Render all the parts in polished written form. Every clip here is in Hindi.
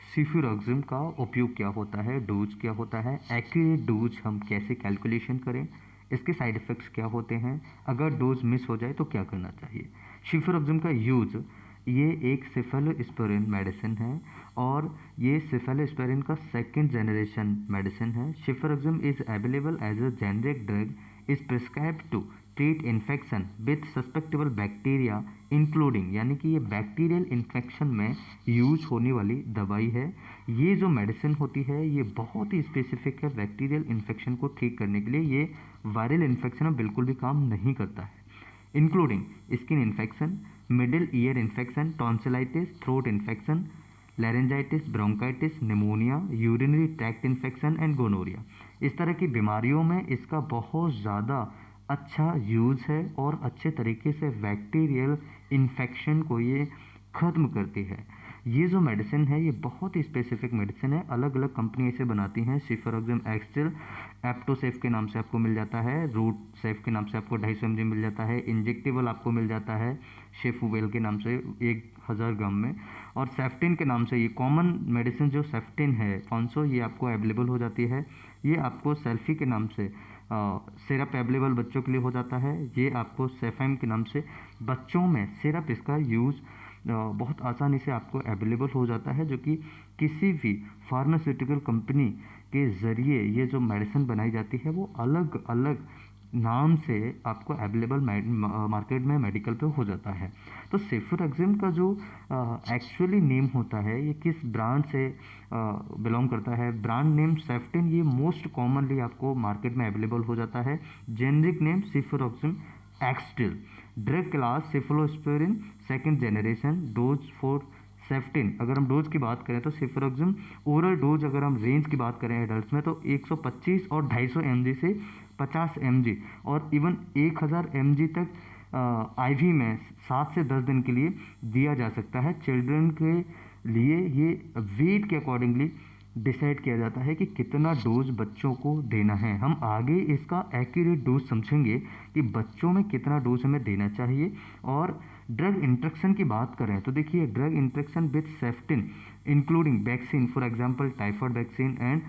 सिफिरोक्सिम का उपयोग क्या होता है, डोज क्या होता है, एक्यूरेट डोज हम कैसे कैलकुलेशन करें, इसके साइड इफ़ेक्ट्स क्या होते हैं, अगर डोज मिस हो जाए तो क्या करना चाहिए। सिफिरोक्सिम का यूज़, ये एक सेफेलोस्पोरिन मेडिसिन है और ये सेफेलोस्पोरिन का सेकंड जनरेशन मेडिसिन है। Cefuroxime is available as a generic drug, is prescribed to treat infection with susceptible bacteria including, यानी कि ये बैक्टीरियल इन्फेक्शन में यूज होने वाली दवाई है। ये जो मेडिसिन होती है ये बहुत ही स्पेसिफिक है बैक्टीरियल इन्फेक्शन को ठीक करने के लिए। ये वायरल इन्फेक्शन में बिल्कुल भी काम नहीं करता है। Including skin infection, middle ear infection, tonsillitis, throat infection, laryngitis, bronchitis, pneumonia, urinary tract infection and gonorrhoea. इस तरह की बीमारियों में इसका बहुत ज़्यादा अच्छा यूज़ है और अच्छे तरीके से बैक्टीरियल इन्फेक्शन को ये ख़त्म करती है। ये जो मेडिसिन है ये बहुत ही स्पेसिफिक मेडिसिन है, अलग अलग कंपनी इसे बनाती हैं। सिफिरोक्सिम एक्सटिल एप्टोसेफ के नाम से आपको मिल जाता है, रूट सेफ के नाम से आपको 250 mg मिल जाता है, इंजेक्टेबल आपको मिल जाता है शेफुवेल के नाम से 1000 ग्राम में, और सेफ्टिन के नाम से ये कॉमन मेडिसिन जो सेफ्टिन है 500, ये आपको अवेलेबल हो जाती है। ये आपको सेल्फी के नाम से सिरप अवेलेबल बच्चों के लिए हो जाता है। ये आपको सेफाइम के नाम से बच्चों में सिरप इसका यूज़ बहुत आसानी से आपको अवेलेबल हो जाता है, जो कि किसी भी फार्मास्यूटिकल कंपनी के ज़रिए ये जो मेडिसिन बनाई जाती है वो अलग अलग नाम से आपको अवेलेबल मार्केट में मेडिकल पे हो जाता है। तो सिफिरोक्सिम का जो एक्चुअली नेम होता है ये किस ब्रांड से बिलोंग करता है, ब्रांड नेम सेफ्टिन, ये मोस्ट कॉमनली आपको मार्केट में अवेलेबल हो जाता है। Generic name cefuroxime axetil, drug class cephalosporin second generation, dose for Ceftin. अगर हम डोज की बात करें तो सिफिरोक्सिम ओरल डोज, अगर हम रेंज की बात करें एडल्ट में तो 125 और 250 mg से 50 mg और इवन 1000 mg तक आईवी में 7 से 10 दिन के लिए दिया जा सकता है। चिल्ड्रन के लिए ये वेट के अकॉर्डिंगली डिसाइड किया जाता है कि कितना डोज बच्चों को देना है। हम आगे इसका एक्यूरेट डोज समझेंगे कि बच्चों में कितना डोज हमें देना चाहिए। और ड्रग इंट्रैक्शन की बात करें तो देखिए, drug interaction with Ceftin including vaccine, for example typhoid vaccine and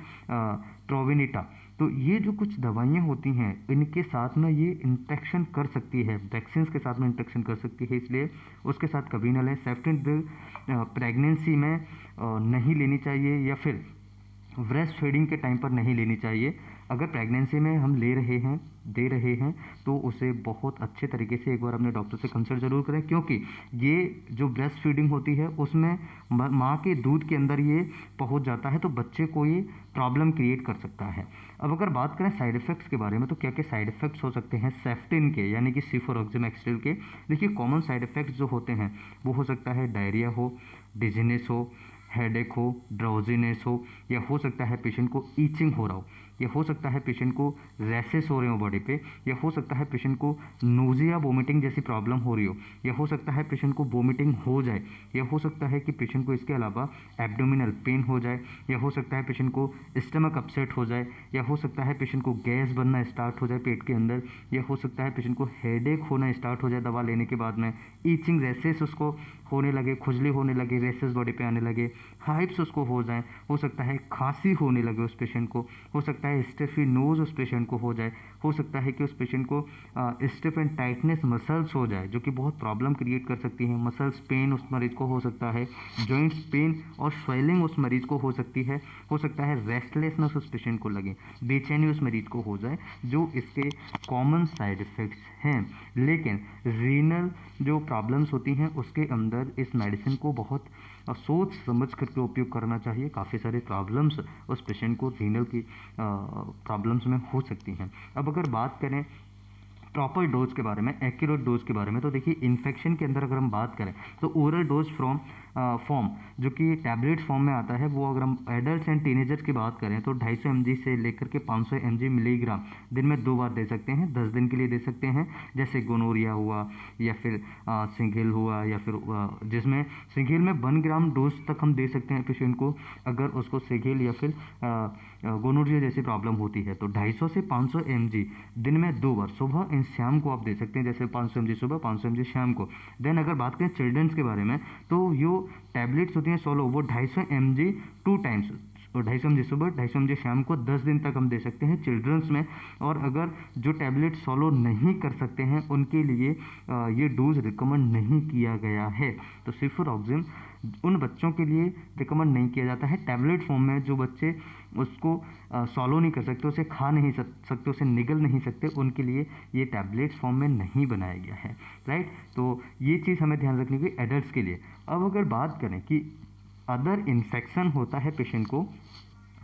ट्रोविनिटा, तो ये जो कुछ दवाइयाँ होती हैं इनके साथ में ये इंट्रैक्शन कर सकती है, वैक्सीन के साथ में इंट्रैक्शन कर सकती है, इसलिए उसके साथ कभी ना लें। सेफ्टिन प्रेगनेंसी में नहीं लेनी चाहिए या फिर ब्रेस्ट फीडिंग के टाइम पर नहीं लेनी चाहिए। अगर प्रेगनेंसी में हम ले रहे हैं, दे रहे हैं, तो उसे बहुत अच्छे तरीके से एक बार अपने डॉक्टर से कंसल्ट जरूर करें, क्योंकि ये जो ब्रेस्ट फीडिंग होती है उसमें माँ के दूध के अंदर ये पहुंच जाता है, तो बच्चे को ये प्रॉब्लम क्रिएट कर सकता है। अब अगर बात करें साइड इफ़ेक्ट्स के बारे में तो क्या क्या साइड इफ़ेक्ट्स हो सकते हैं सेफ्टिन के, यानी कि सिफिरोक्सिम एक्सटिल के। देखिए, कॉमन साइड इफ़ेक्ट्स जो होते हैं वो हो सकता है डायरिया हो, डिजीनेस हो, हेडेक हो, ड्राउजीनेस हो, या हो सकता है पेशेंट को ईचिंग हो रहा हो, या हो सकता है पेशेंट को रैसेस हो रहे हो बॉडी पे, या हो सकता है पेशेंट को नोजिया वोमिटिंग जैसी प्रॉब्लम हो रही हो, या हो सकता है पेशेंट को वोमिटिंग हो जाए, या हो सकता है कि पेशेंट को इसके अलावा एब्डोमिनल पेन हो जाए, या हो सकता है पेशेंट को स्टमक अपसेट हो जाए, या हो सकता है पेशेंट को गैस बनना स्टार्ट हो जाए पेट के अंदर, या हो सकता है पेशेंट को हेडेक होना स्टार्ट हो जाए दवा लेने के बाद में, ईचिंग रैसेस उसको होने लगे, खुजली होने लगे, रैसेस बॉडी पे आने लगे, हाइप्स उसको हो जाए, हो सकता है खांसी होने लगे उस पेशेंट को, हो सकता है स्टिफी नोज उस पेशेंट को हो जाए, हो सकता है कि उस पेशेंट को स्टिफ एंड टाइटनेस मसल्स हो जाए, जो कि बहुत प्रॉब्लम क्रिएट कर सकती है। मसल्स पेन उस मरीज को हो सकता है, जॉइंट्स पेन और स्वेलिंग उस मरीज को हो सकती है, हो सकता है रेस्टलेसनेस उस पेशेंट को लगे, बेचैनी उस मरीज को हो जाए, जो इसके कॉमन साइड इफ़ेक्ट्स हैं। लेकिन रीनल जो प्रॉब्लम्स होती हैं उसके अंदर इस मेडिसिन को बहुत सोच समझ करके उपयोग करना चाहिए। काफ़ी सारे प्रॉब्लम्स उस पेशेंट को रीनल की प्रॉब्लम्स में हो सकती हैं। अब अगर बात करें प्रॉपर डोज के बारे में, एक्यूरेट डोज के बारे में, तो देखिए इन्फेक्शन के अंदर अगर हम बात करें तो ओरल डोज फ्रॉम फॉर्म जो कि टैबलेट्स फॉर्म में आता है, वो अगर हम एडल्ट एंड टीनेजर्स की बात करें तो 250 mg से लेकर के 500 mg मिलीग्राम दिन में 2 बार दे सकते हैं, 10 दिन के लिए दे सकते हैं। जैसे गोनोरिया हुआ या फिर सिंगल हुआ, या फिर जिसमें सिंगल में 1 ग्राम डोज तक हम दे सकते हैं पेशेंट को, अगर उसको सिंगल या फिर गोनोरिया जैसी प्रॉब्लम होती है तो 250 से 500 mg दिन में 2 बार, सुबह एंड शाम को आप दे सकते हैं, जैसे 500 mg सुबह, 500 mg शाम को। देन अगर बात करें चिल्ड्रंस के बारे में, तो जो टैबलेट्स होती हैं सोलो, वो 250 mg 2 टाइम्स, और 250 mg सुबह, 250 mg शाम को 10 दिन तक हम दे सकते हैं चिल्ड्रंस में। और अगर जो टैबलेट सॉलो नहीं कर सकते हैं उनके लिए ये डोज रिकमेंड नहीं किया गया है। तो सिफोरॉक्सिन उन बच्चों के लिए रिकमेंड नहीं किया जाता है टैबलेट फॉर्म में, जो बच्चे उसको सॉलो नहीं कर सकते, उसे खा नहीं सकते, उसे निगल नहीं सकते, उनके लिए ये टैबलेट्स फॉर्म में नहीं बनाया गया है, राइट। तो ये चीज़ हमें ध्यान रखनी होगी एडल्ट्स के लिए। अब अगर बात करें कि अदर इन्फेक्शन होता है पेशेंट को,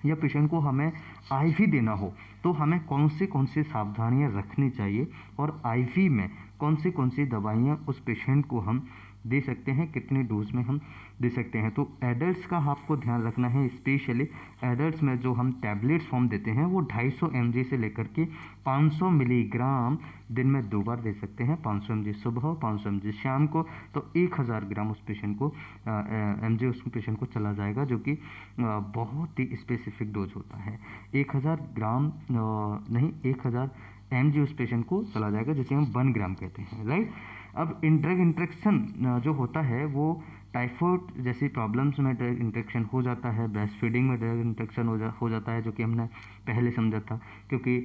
या पेशेंट को हमें आईवी देना हो, तो हमें कौन सी सावधानियां रखनी चाहिए, और आईवी में कौन सी दवाइयां उस पेशेंट को हम दे सकते हैं, कितने डोज में हम दे सकते हैं। तो एडल्ट्स का आपको ध्यान रखना है, स्पेशली एडल्ट्स में जो हम टैबलेट्स फॉर्म देते हैं वो 250 mg से लेकर के 500 मिलीग्राम दिन में 2 बार दे सकते हैं, 500 mg सुबह, 500 mg शाम को। तो 1000 ग्राम उस पेशेंट को mg उस पेशेंट को चला जाएगा, जो कि बहुत ही स्पेसिफिक डोज होता है। 1000 ग्राम नहीं, 1000 mg उस पेशेंट को चला जाएगा, जिसे हम 1 ग्राम कहते हैं, राइट। अब ड्रग इंट्रैक्शन जो होता है वो टाइफाइड जैसी प्रॉब्लम्स में ड्रग इंट्रैक्शन हो जाता है, ब्रेस्ट फीडिंग में ड्रग इंट्रैक्शन हो जाता है, जो कि हमने पहले समझा था। क्योंकि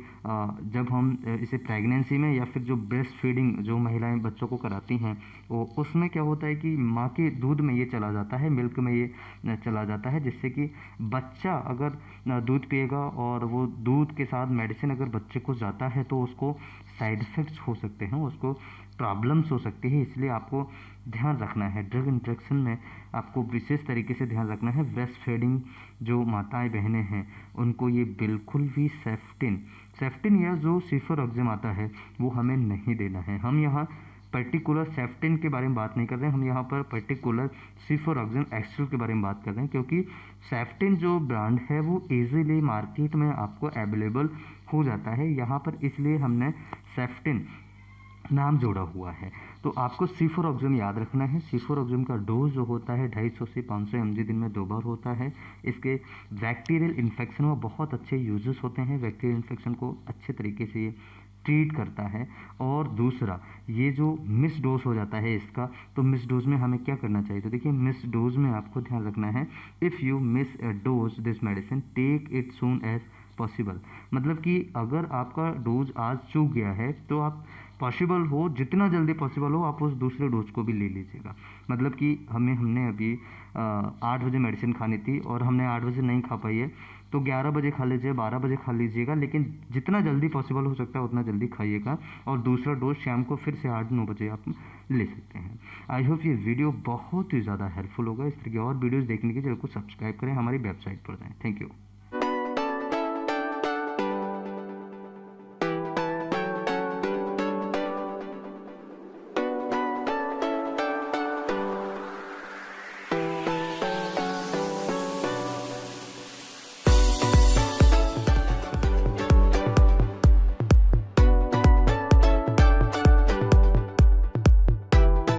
जब हम इसे प्रेगनेंसी में या फिर जो ब्रेस्ट फीडिंग जो महिलाएं बच्चों को कराती हैं, वो उसमें क्या होता है कि माँ के दूध में ये चला जाता है, मिल्क में ये चला जाता है, जिससे कि बच्चा अगर दूध पिएगा और वो दूध के साथ मेडिसिन अगर बच्चे को जाता है तो उसको साइड इफ़ेक्ट्स हो सकते हैं, उसको प्रॉब्लम्स हो सकती है। इसलिए आपको ध्यान रखना है ड्रग इंट्रैक्शन में, आपको विशेष तरीके से ध्यान रखना है। ब्रेस्ट फीडिंग जो माताएं बहनें हैं उनको ये बिल्कुल भी सेफ्टिन या जो सिफोरॉक्सिम आता है वो हमें नहीं देना है। हम यहाँ पर्टिकुलर सेफ्टिन के बारे में बात नहीं कर रहे हैं, हम यहाँ पर पर्टिकुलर सिफोरॉक्सिम एक्सेल के बारे में बात कर रहे हैं, क्योंकि सेफ्टिन जो ब्रांड है वो इजीली मार्केट में आपको अवेलेबल हो जाता है यहाँ पर, इसलिए हमने सेफ्टिन नाम जोड़ा हुआ है। तो आपको सिफोरॉक्सिम याद रखना है। सिफोरॉक्सिम का डोज जो होता है 250 से 500 mg दिन में 2 बार होता है। इसके बैक्टीरियल इन्फेक्शन में बहुत अच्छे यूजेस होते हैं, बैक्टीरियल इन्फेक्शन को अच्छे तरीके से ये ट्रीट करता है। और दूसरा, ये जो मिस डोज हो जाता है इसका, तो मिस डोज में हमें क्या करना चाहिए? तो देखिए, मिस डोज में आपको ध्यान रखना है, if you miss a dose this medicine take it soon as possible. मतलब कि अगर आपका डोज आज चूक गया है तो आप पॉसिबल हो, जितना जल्दी पॉसिबल हो आप उस दूसरे डोज को भी ले लीजिएगा। मतलब कि हमने अभी 8 बजे मेडिसिन खानी थी और हमने 8 बजे नहीं खा पाई है, तो 11 बजे खा लीजिए, 12 बजे खा लीजिएगा, लेकिन जितना जल्दी पॉसिबल हो सकता है उतना जल्दी खाइएगा। और दूसरा डोज शाम को फिर से 8-9 बजे आप ले सकते हैं। आई होप ये वीडियो बहुत ही ज़्यादा हेल्पफुल होगा। इस तरह की और वीडियोज़ देखने के लिए चैनल को सब्सक्राइब करें, हमारी वेबसाइट पर जाएँ। Thank you.